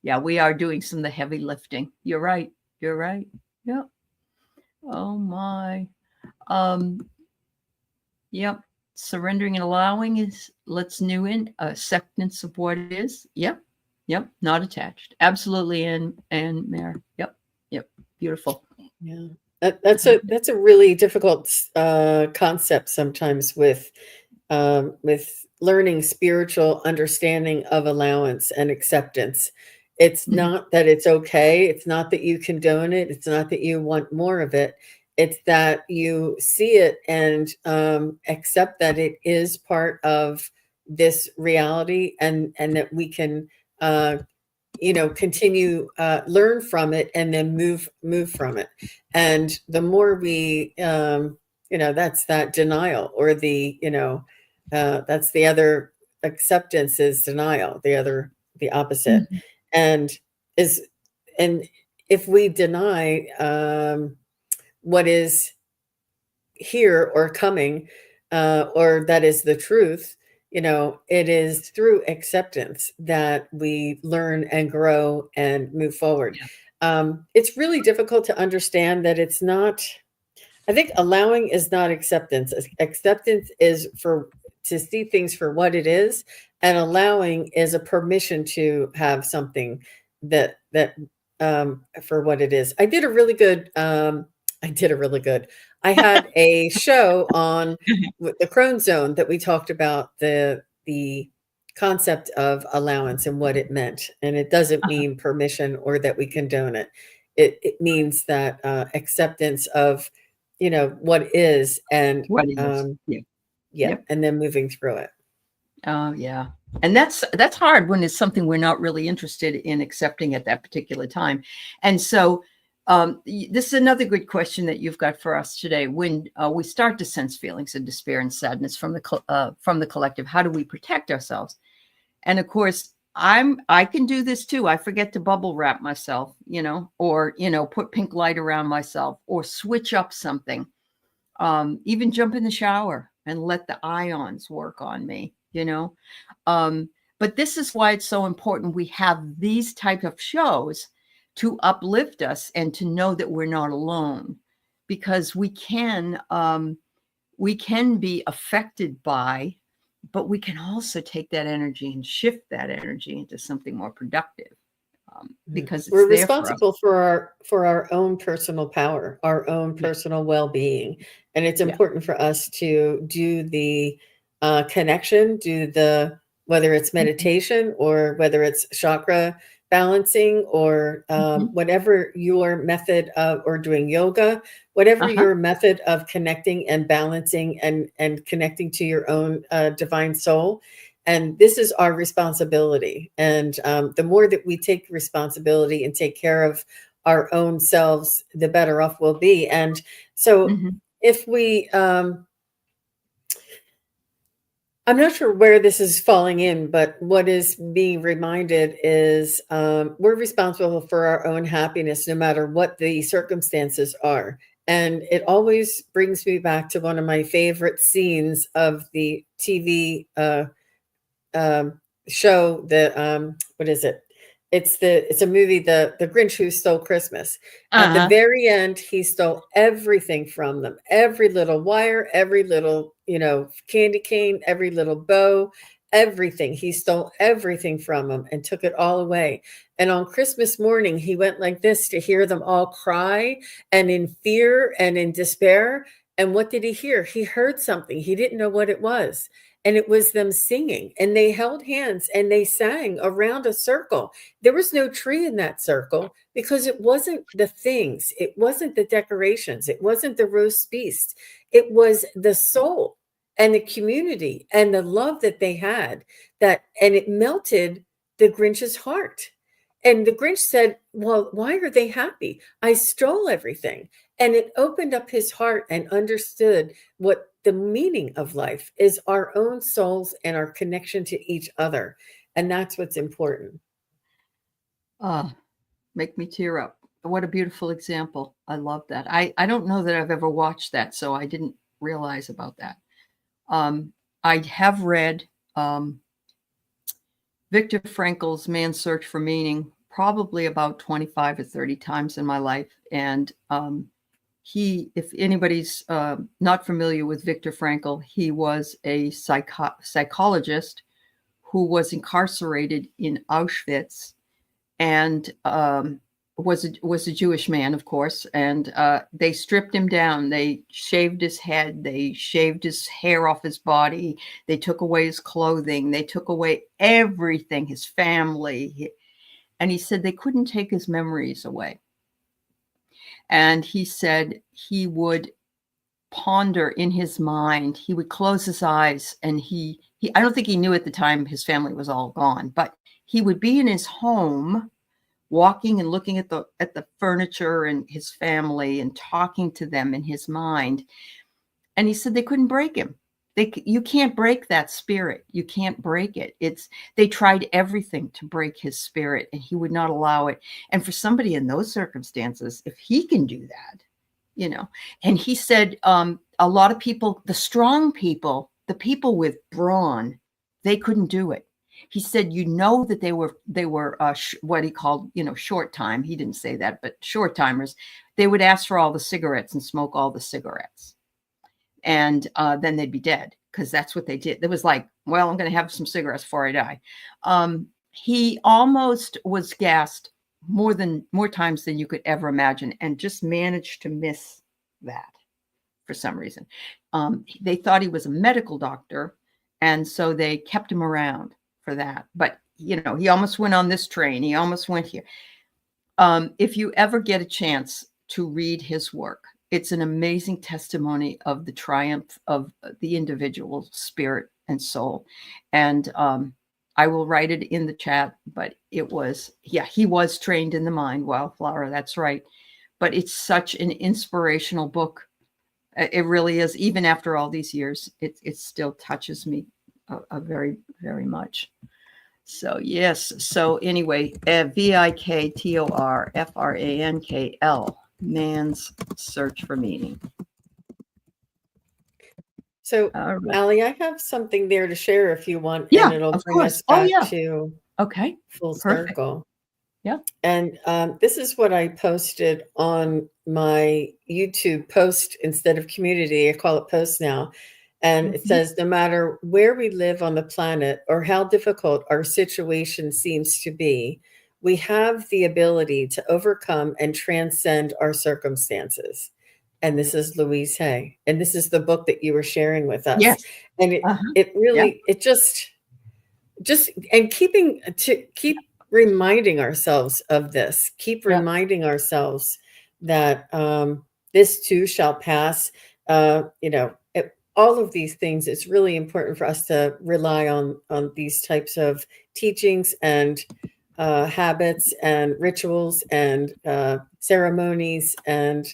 Yeah, we are doing some of the heavy lifting. You're right. You're right. Yeah. Oh my. Yep. Surrendering and allowing is let's new in acceptance of what it is. Yep. Yep. Not attached. Absolutely. And Mare. Yep. Yep. Beautiful. Yeah. That's a really difficult concept sometimes with learning spiritual understanding of allowance and acceptance. It's not that it's okay. It's not that you condone it. It's not that you want more of it. It's that you see it and accept that it is part of this reality, and that we can, you know, continue, learn from it, and then move from it. And the more we, you know, that's that denial, or the, you know, that's the other. Acceptance is denial, the opposite. And if we deny what is here or coming, or that is the truth, you know, it is through acceptance that we learn and grow and move forward. It's really difficult to understand that it's not. I think allowing is not acceptance. Acceptance is to see things for what it is, and allowing is a permission to have something that for what it is. I had a really good. I had a show on the Crone Zone that we talked about the concept of allowance and what it meant, and it doesn't mean permission or that we condone it. It means that acceptance of, you know, what is, and what is. And then moving through it. Oh yeah. And that's hard when it's something we're not really interested in accepting at that particular time. And so this is another good question that you've got for us today. When we start to sense feelings of despair and sadness from the collective, how do we protect ourselves? And of course, I can do this too. I forget to bubble wrap myself, or, put pink light around myself or switch up something. Even jump in the shower and let the ions work on me, but this is why it's so important we have these type of shows to uplift us and to know that we're not alone, because we can be affected by, but we can also take that energy and shift that energy into something more productive, because it's we're there for us. responsible for our own personal power, our own personal well-being, and it's Yeah. important for us to do the connection, do the, whether it's meditation or whether it's chakra balancing or Mhm. whatever your method of, or doing yoga, whatever Uh-huh. your method of connecting and balancing and connecting to your own divine soul. And this is our responsibility. And the more that we take responsibility and take care of our own selves, the better off we'll be. And so Mhm. if we, I'm not sure where this is falling in, but what is being reminded is we're responsible for our own happiness, no matter what the circumstances are. And it always brings me back to one of my favorite scenes of the TV um, show, the what is it? It's a movie, the Grinch Who Stole Christmas. At the Uh-huh. very end, he stole everything from them, every little wire, every little candy cane, every little bow, everything. He stole everything from them and took it all away. And on Christmas morning, he went like this to hear them all cry and in fear and in despair. And what did he hear? He heard something. He didn't know what it was, and it was them singing, and they held hands and they sang around a circle. There was no tree in that circle because it wasn't the things, it wasn't the decorations, it wasn't the roast feast, it was the soul and the community and the love that they had, that, and it melted the Grinch's heart. And the Grinch said, well, why are they happy? I stole everything. And it opened up his heart and understood what the meaning of life is, our own souls and our connection to each other. And that's what's important. Make me tear up. What a beautiful example. I love that. I don't know that I've ever watched that, so I didn't realize about that. I have read Viktor Frankl's Man's Search for Meaning probably about 25 or 30 times in my life. And if anybody's not familiar with Viktor Frankl, he was a psychologist who was incarcerated in Auschwitz, and was a Jewish man, of course. And they stripped him down. They shaved his head. They shaved his hair off his body. They took away his clothing. They took away everything, his family. And he said they couldn't take his memories away. And he said he would ponder in his mind. He would close his eyes, and he I don't think he knew at the time his family was all gone, but he would be in his home, walking and looking at the furniture and his family and talking to them in his mind. And he said they couldn't break him. You can't break that spirit. You can't break it. They tried everything to break his spirit, and he would not allow it. And for somebody in those circumstances, if he can do that, and he said a lot of people, the strong people, the people with brawn, they couldn't do it. He said, that they were what he called, short time. He didn't say that, but short timers. They would ask for all the cigarettes and smoke all the cigarettes. And then they'd be dead, because that's what they did. It was like, well, I'm going to have some cigarettes before I die. He almost was gassed more times than you could ever imagine, and just managed to miss that for some reason. They thought he was a medical doctor, and so they kept him around for that. But he almost went on this train. He almost went here. If you ever get a chance to read his work, it's an amazing testimony of the triumph of the individual spirit and soul. And I will write it in the chat, but it was, he was trained in the mind, Wildflower. That's right. But it's such an inspirational book. It really is. Even after all these years, it still touches me very, very much. So yes. So anyway, VIKTORFRANKL, man's search for meaning. So, All right. Aley, I have something there to share if you want, Yeah, and it'll of bring course. us Oh back yeah. to Okay. full Perfect. circle. Yeah. And this is what I posted on my YouTube post instead of community. I call it post now. And it says, no matter where we live on the planet or how difficult our situation seems to be, we have the ability to overcome and transcend our circumstances. And this is Louise Hay. And this is the book that you were sharing with us. Yes. And Uh-huh. it Yeah. really, it just and keep reminding ourselves of this, keep Yeah. reminding ourselves that this too shall pass. All of these things, it's really important for us to rely on these types of teachings and habits and rituals and ceremonies, and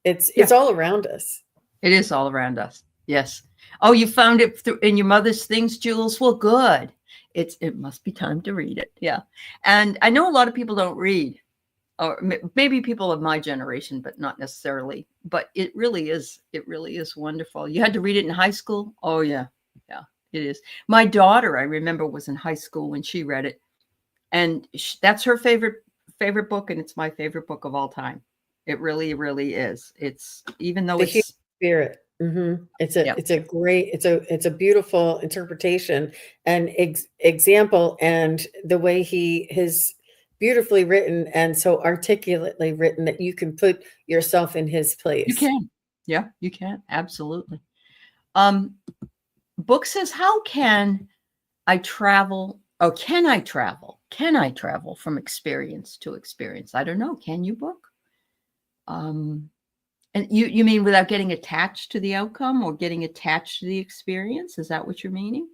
it's Yeah. all around us. It is all around us. Yes. Oh, you found it in your mother's things, Jules? Well, good. It must be time to read it. Yeah. And I know a lot of people don't read, or maybe people of my generation, but not necessarily. But it really is wonderful. You had to read it in high school? Oh yeah. Yeah, it is. My daughter, I remember, was in high school when she read it. And that's her favorite book, and it's my favorite book of all time. It really, really is. It's, even though The human it's, spirit. It's yeah. a beautiful interpretation and example, and the way he is beautifully written and so articulately written that you can put yourself in his You place. can. Yeah, you can. Absolutely. Book says, how can I travel? Oh, can I travel? Can I travel from experience to experience? I don't know. Can you, book? And you mean without getting attached to the outcome or getting attached to the experience? Is that what you're meaning?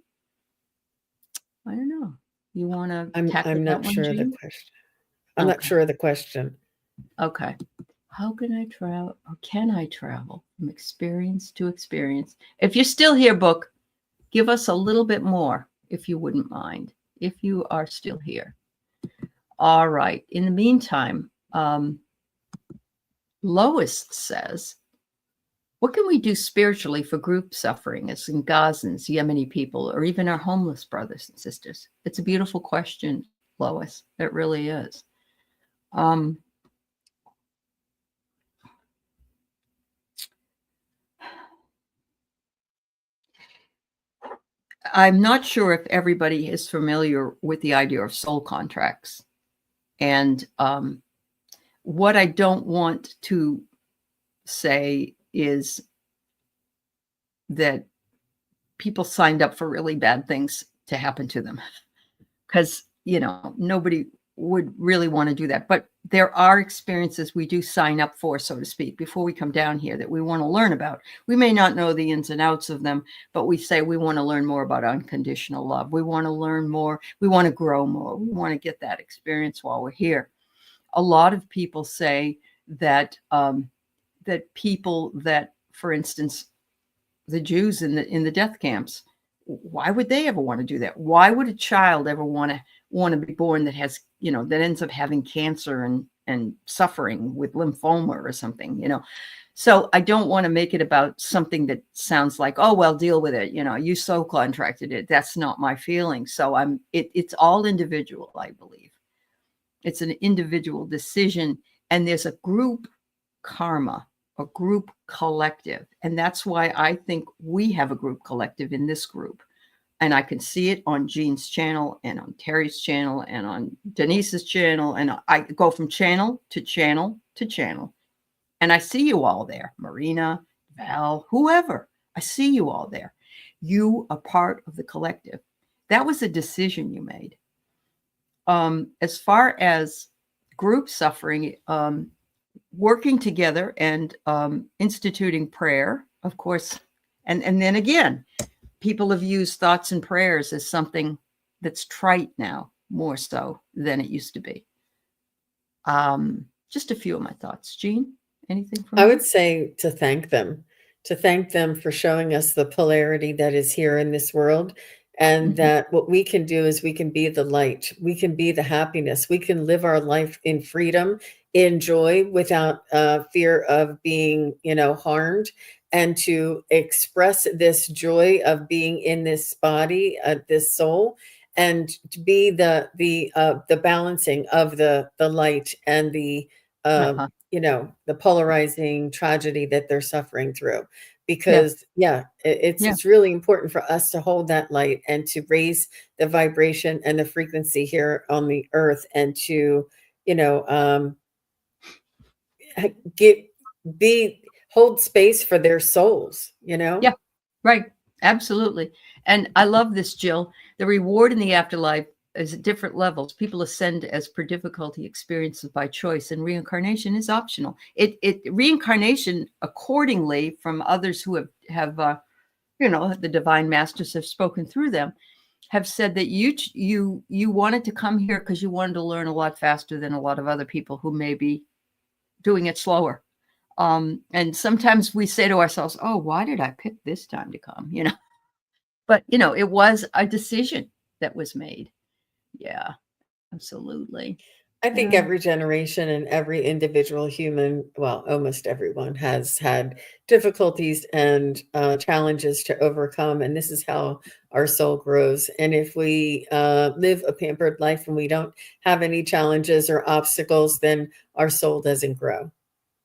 I don't know. You want to tackle I'm that not one, sure of the Jean? question. I'm not Okay. sure of the question. Okay. How can I travel, or can I travel from experience to experience? If you're still here, book, give us a little bit more, if you wouldn't mind, if you are still here. All right. In the meantime, Lois says, what can we do spiritually for group suffering as in Gazans, Yemeni people, or even our homeless brothers and sisters? It's a beautiful question, Lois. It really is. I'm not sure if everybody is familiar with the idea of soul contracts. And what I don't want to say is that people signed up for really bad things to happen to them, because, nobody would really want to do that. But there are experiences we do sign up for, so to speak, before we come down here that we want to learn about. We may not know the ins and outs of them, but we say we want to learn more about unconditional love. We want to learn more. We want to grow more. We want to get that experience while we're here. A lot of people say that that people that, for instance, the Jews in the death camps, why would they ever want to do that? Why would a child ever want to be born that has, that ends up having cancer and suffering with lymphoma or something, So I don't want to make it about something that sounds like, oh, well, deal with it. You so contracted it. That's not my feeling. So it's all individual, I believe. It's an individual decision. And there's a group karma, a group collective. And that's why I think we have a group collective in this group. And I can see it on Jean's channel and on Terry's channel and on Denise's channel. And I go from channel to channel to channel. And I see you all there, Marina, Val, whoever. I see you all there. You are part of the collective. That was a decision you made. As far as group suffering, working together and instituting prayer, of course. And then again, people have used thoughts and prayers as something that's trite now, more so than it used to be. Just a few of my thoughts. Jean, anything from I you? would say to thank them for showing us the polarity that is here in this world, and Mhm. that what we can do is we can be the light, we can be the happiness, we can live our life in freedom, in joy, without fear of being, harmed, and to express this joy of being in this body, this soul, and to be the balancing of the light and the Uh-huh. the polarizing tragedy that they're suffering through. Yeah. Because it's Yeah. it's really important for us to hold that light and to raise the vibration and the frequency here on the earth, and to you know get be hold space for their souls. Yeah. Right. Absolutely. And I love this, Jill. The reward in the afterlife is at different levels. People ascend as per difficulty experiences by choice, and reincarnation is optional. It reincarnation accordingly from others who have the divine masters have spoken through them, have said that you wanted to come here because you wanted to learn a lot faster than a lot of other people who may be doing it slower. And sometimes we say to ourselves, oh, why did I pick this time to come? But it was a decision that was made. Yeah, absolutely. I think Yeah. every generation and every individual human, well, almost everyone, has had difficulties and challenges to overcome. And this is how our soul grows. And if we live a pampered life and we don't have any challenges or obstacles, then our soul doesn't grow.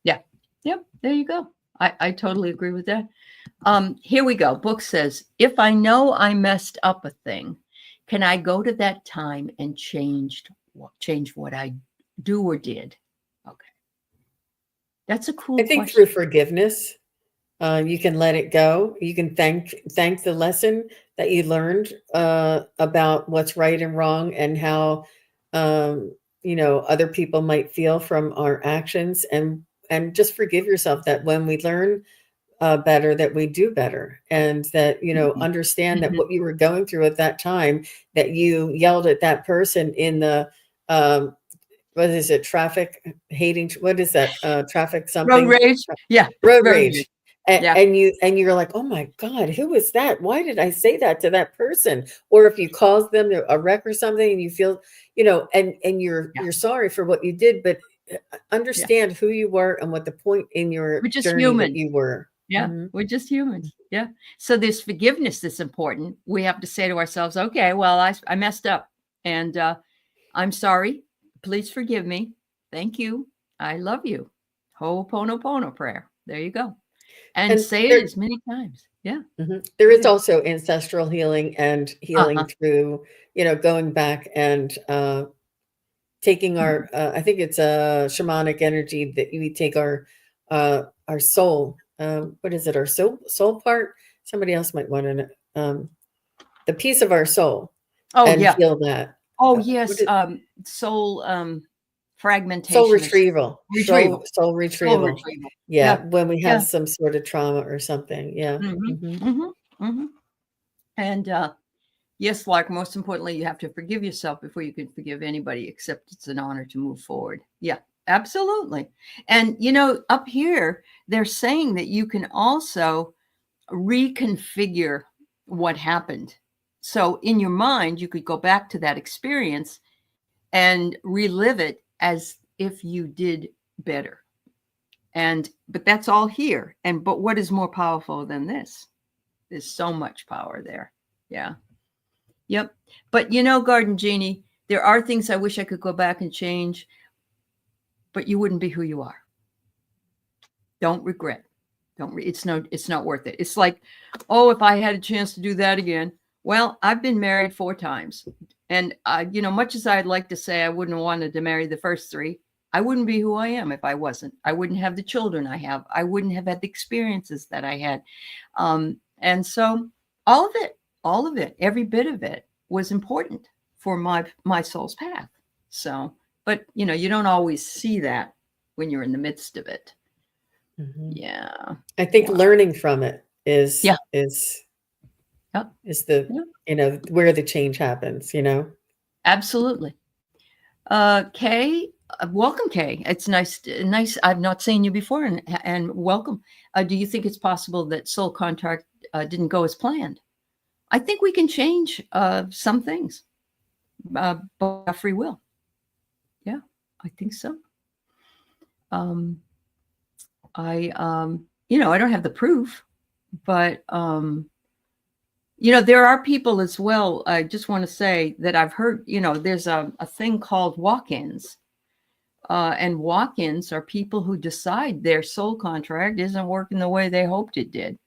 Yeah. Yep. There you go. I totally agree with that. Here we go. Book says, if I know I messed up a thing, can I go to that time and change what I do or did? Okay. That's a I cool think through question. forgiveness, you can let it go. You can thank the lesson that you learned about what's right and wrong, and how other people might feel from our actions, and just forgive yourself that when we learn better, that we do better, and that Mhm. understand that Mhm. what you were going through at that time, that you yelled at that person in the um, what is it, traffic hating, what is that, traffic Road something, rage. Yeah. road Road rage. rage. And, Yeah. you're like, oh my God, who was that? Why did I say that to that person? Or if you cause them a wreck or something, and you feel, and you're Yeah. sorry for what you did, but Yeah. understand who you were and what the point in your We're just journey that humans. you were. Yeah. Mhm. We're just humans. Yeah. So this forgiveness that's important. We have to say to ourselves, okay, well, I messed up, and I'm sorry. Please forgive me. Thank you. I love you. Ho'oponopono prayer. There you go. And And say it as many times. Yeah. there Go is ahead. also ancestral healing, and healing Uh-huh. through, going back and taking our, I think it's a shamanic energy, that we take our soul, what is it, our soul part? Somebody else might want to know, the piece of our soul, Oh, and yeah. heal that. Oh, What yes. is Soul soul fragmentation of retrieval, soul retrieval. soul Soul retrieval. retrieval. Yeah, Yeah. when we Yeah. have some sort of trauma or something. Yeah. Hmm. Hmm. Hmm. Hmm. And yes, like most importantly, you have to forgive yourself before you can forgive anybody, except it's an honor to move forward. Yeah, absolutely. And, up here, they're saying that you can also reconfigure what happened. So in your mind, you could go back to that experience and relive it as if you did better. But that's all here. But what is more powerful than this? There's so much power there. Yeah. Yep. But Garden Genie, there are things I wish I could go back and change, but you wouldn't be who you are. Don't regret. It's not worth it. It's like, oh, if I had a chance to do that again. Well, I've been married 4 times. And much as I'd like to say I wouldn't have wanted to marry the first 3, I wouldn't be who I am if I wasn't. I wouldn't have the children I have. I wouldn't have had the experiences that I had. And so all of it, every bit of it was important for my soul's path. So, but you don't always see that when you're in the midst of it. Hmm. Yeah. I think Yeah. learning from it is Yeah. is Yep. is the, Yeah. where the change happens. Absolutely. Kay, welcome, Kay. It's nice. I've not seen you before, and welcome. Do you think it's possible that soul contact didn't go as planned? I think we can change some things by free will. Yeah, I think so. I don't have the proof, but there are people as well. I just want to say that I've heard, there's a thing called walk-ins. And walk-ins are people who decide their soul contract isn't working the way they hoped it did.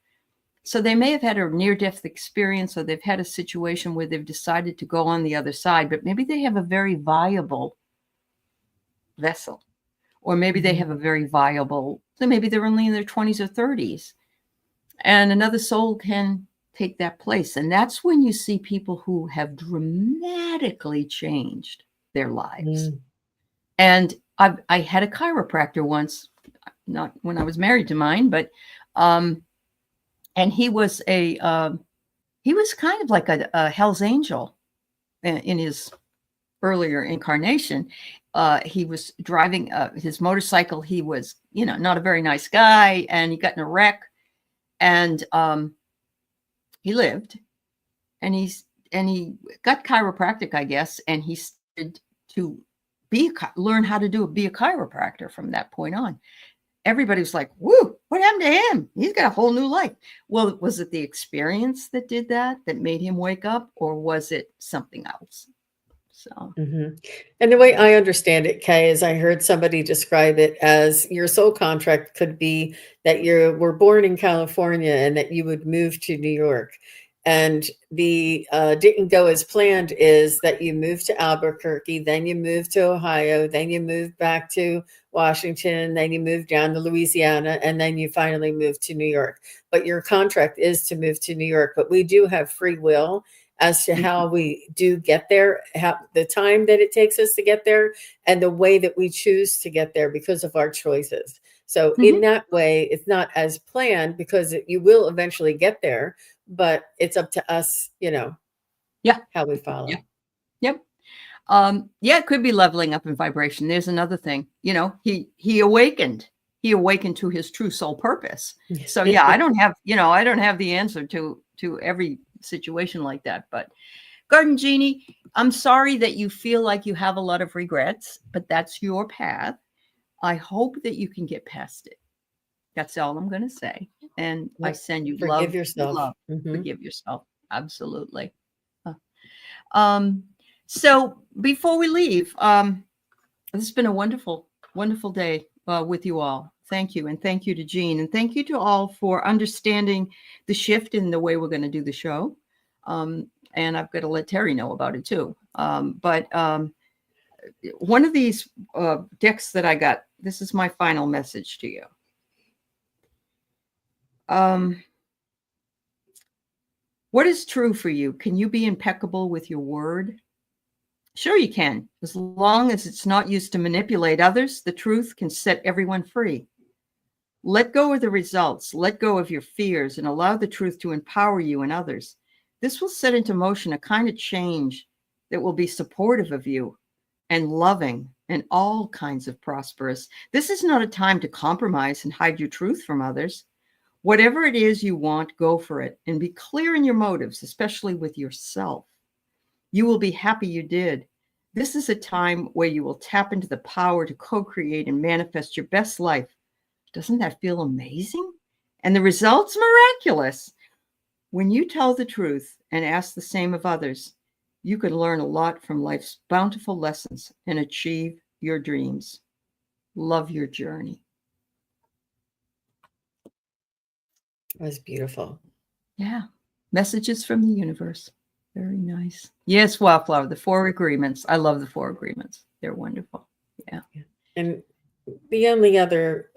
So they may have had a near-death experience, or they've had a situation where they've decided to go on the other side, but maybe they have a very viable vessel, or maybe they have a very viable, so maybe they're only in their 20s or 30s, and another soul can take that place. And that's when you see people who have dramatically changed their lives. And I had a chiropractor once, not when I was married to mine, but and he was he was kind of like a Hell's Angel in his earlier incarnation. He was driving his motorcycle. He was, not a very nice guy, and he got in a wreck, and he lived, and he got chiropractic, I guess, and he started to learn how to be a chiropractor from that point on. Everybody was like, woo, what happened to him? He's got a whole new life. Well, was it the experience that did that made him wake up, or was it something else? So, and the way I understand it, Kay, is I heard somebody describe it as your soul contract could be that you were born in California and that you would move to New York. And the didn't go as planned is that you moved to Albuquerque, then you moved to Ohio, then you moved back to Washington, then you moved down to Louisiana, and then you finally moved to New York. But your contract is to move to New York. But we do have free will as to how we do get there, the time that it takes us to get there, and the way that we choose to get there because of our choices. So in that way, it's not as planned, because you will eventually get there, but it's up to us, how we follow. Yep. It could be leveling up in vibration. There's another thing, he awakened to his true soul purpose. So I don't have the answer to every situation like that. But Garden Genie, I'm sorry that you feel like you have a lot of regrets, but that's your path. I hope that you can get past it. That's all I'm going to say. And I send you love. Forgive yourself. Love. Forgive yourself. Absolutely. So before we leave, this has been a wonderful, wonderful day with you all. Thank you. And thank you to Jean. And thank you to all for understanding the shift in the way we're going to do the show. And I've got to let Terry know about it too. But one of these decks that I got, this is my final message to you. What is true for you? Can you be impeccable with your word? Sure you can. As long as it's not used to manipulate others, the truth can set everyone free. Let go of the results, let go of your fears, and allow the truth to empower you and others. This will set into motion a kind of change that will be supportive of you and loving and all kinds of prosperous. This is not a time to compromise and hide your truth from others. Whatever it is you want, go for it, and be clear in your motives, especially with yourself. You will be happy you did. This is a time where you will tap into the power to co-create and manifest your best life. Doesn't that feel amazing? And the results miraculous. When you tell the truth and ask the same of others, you can learn a lot from life's bountiful lessons and achieve your dreams. Love your journey. That was beautiful. Yeah. Messages from the universe. Very nice. Yes, Wildflower, the 4 agreements. I love the 4 agreements. They're wonderful. Yeah. And the only other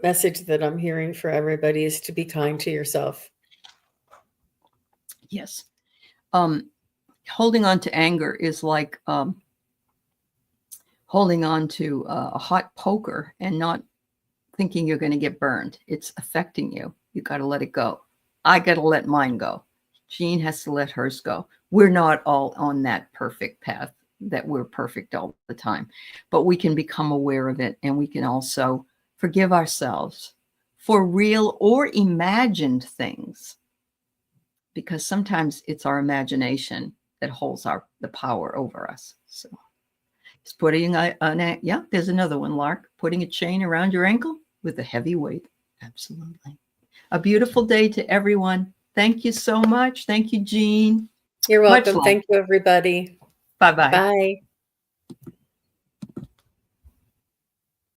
message that I'm hearing for everybody is to be kind to yourself. Yes. Holding on to anger is like holding on to a hot poker and not thinking you're going to get burned. It's affecting you. You got to let it go. I got to let mine go. Jean has to let hers go. We're not all on that perfect path that we're perfect all the time, but we can become aware of it, and we can also forgive ourselves for real or imagined things, because sometimes it's our imagination that holds the power over us. So it's putting yeah, there's another one, Lark, putting a chain around your ankle with a heavy weight. Absolutely. A beautiful day to everyone. Thank you so much. Thank you, Jean. You're Much welcome. love. Thank you, everybody. Bye-bye. Bye.